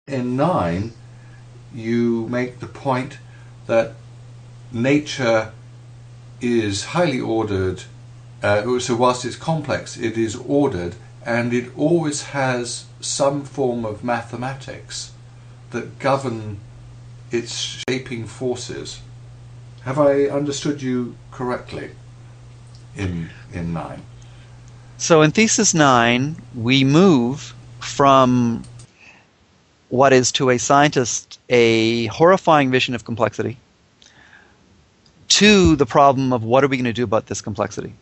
In 9, you make the point that nature is highly ordered, so whilst it's complex, it is ordered, and it always has some form of mathematics that govern its shaping forces. Have I understood you correctly in 9? So in Thesis 9, we move from what is to a scientist a horrifying vision of complexity to the problem of what are we going to do about this complexity.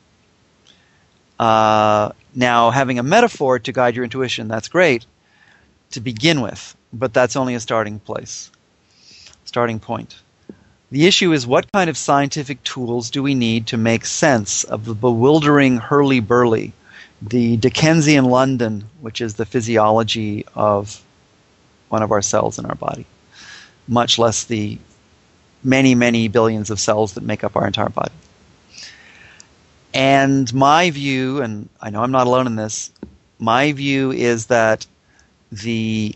Now, having a metaphor to guide your intuition, that's great to begin with, but that's only a starting point. The issue is, what kind of scientific tools do we need to make sense of the bewildering hurly-burly, the Dickensian London, which is the physiology of one of our cells in our body, much less the many, many billions of cells that make up our entire body. And my view, and I know I'm not alone in this, my view is that the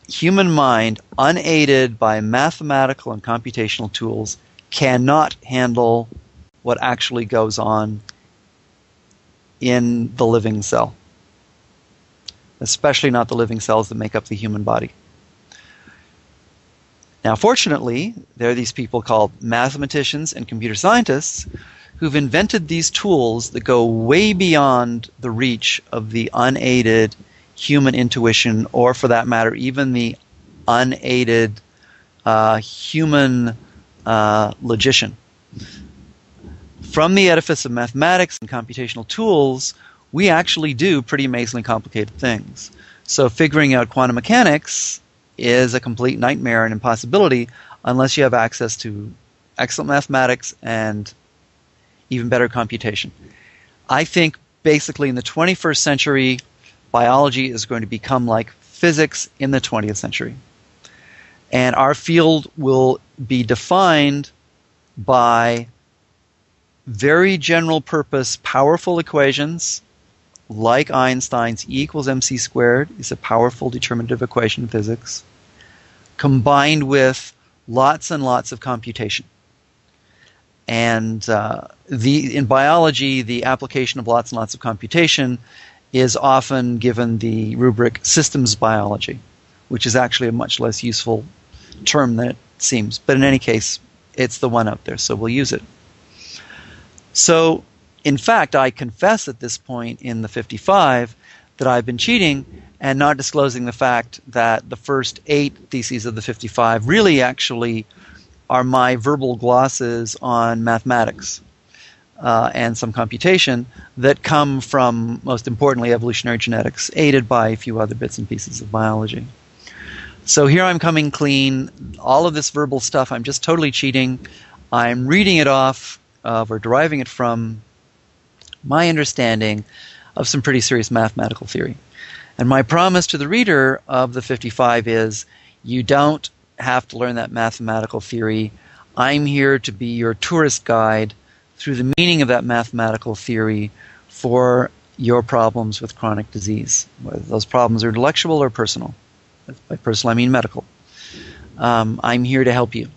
human mind, unaided by mathematical and computational tools, cannot handle what actually goes on in the living cell, especially not the living cells that make up the human body. Now, fortunately, there are these people called mathematicians and computer scientists who've invented these tools that go way beyond the reach of the unaided human intuition, or for that matter, even the unaided human logician. From the edifice of mathematics and computational tools, we actually do pretty amazingly complicated things. So figuring out quantum mechanics is a complete nightmare and impossibility unless you have access to excellent mathematics and even better computation. I think basically in the 21st century, biology is going to become like physics in the 20th century. And our field will be defined by very general purpose, powerful equations like Einstein's E equals mc squared is a powerful determinative equation in physics, combined with lots and lots of computation. And in biology, the application of lots and lots of computation is often given the rubric systems biology, which is actually a much less useful term than it seems. But in any case, it's the one out there, so we'll use it. So, in fact, I confess at this point in the 55 that I've been cheating and not disclosing the fact that the first 8 theses of the 55 really actually are my verbal glosses on mathematics and some computation that come from, most importantly, evolutionary genetics, aided by a few other bits and pieces of biology. So here I'm coming clean. All of this verbal stuff, I'm just totally cheating. I'm reading it off or deriving it from my understanding of some pretty serious mathematical theory. And my promise to the reader of the 55 is, you don't have to learn that mathematical theory. I'm here to be your tourist guide through the meaning of that mathematical theory for your problems with chronic disease, whether those problems are intellectual or personal. By personal, I mean medical. I'm here to help you.